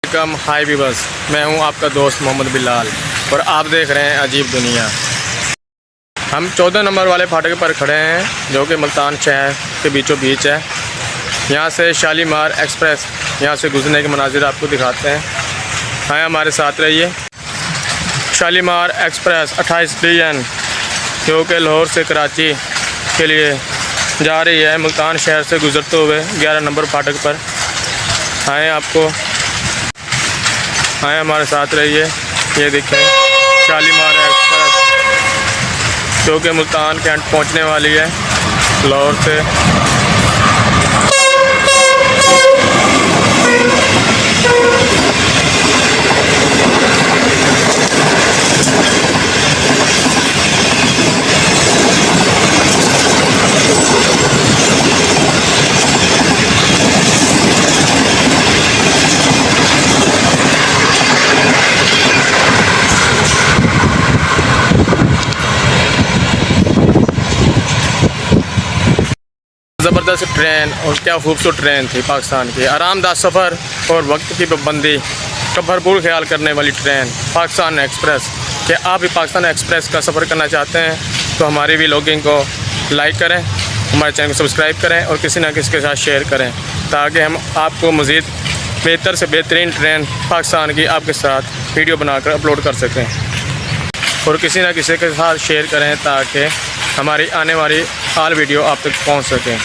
Welcome hi viewers, मैं हूं आपका दोस्त मोहम्मद बिलाल और आप देख रहे हैं अजीब दुनिया। हम 14 नंबर वाले फाटक पर खड़े हैं जो कि मुल्तान शहर के बीचों बीच है। यहां से शालीमार एक्सप्रेस यहां से गुजरने के मनाजिर आपको दिखाते हैं। आए हमारे साथ रहिए। शालीमार एक्सप्रेस 28 DN जो कि लाहौर से कराची के लिए जा रही है, मुल्तान शहर से गुजरते हुए 11 नंबर फाटक पर। आए हमारे साथ रहिए। ये देखें शालीमार एक्सप्रेस जो कि मुल्तान कैंट पहुंचने वाली है लाहौर से। ज़बरदस्त ट्रेन और क्या खूबसूरत ट्रेन थी पाकिस्तान की। आरामदाह सफ़र और वक्त की पाबंदी का भरपूर ख्याल करने वाली ट्रेन पाकिस्तान एक्सप्रेस। कि आप भी पाकिस्तान एक्सप्रेस का सफ़र करना चाहते हैं तो हमारी भी व्लॉगिंग को लाइक करें, हमारे चैनल को सब्सक्राइब करें और किसी न किसी के साथ शेयर करें ताकि हम आपको मज़ीद बेहतर से बेहतरीन ट्रेन पाकिस्तान की आपके साथ वीडियो बनाकर अपलोड कर सकें। और किसी न किसी के साथ शेयर करें ताकि हमारी आने वाली ऑल वीडियो आप तक पहुंच सकें।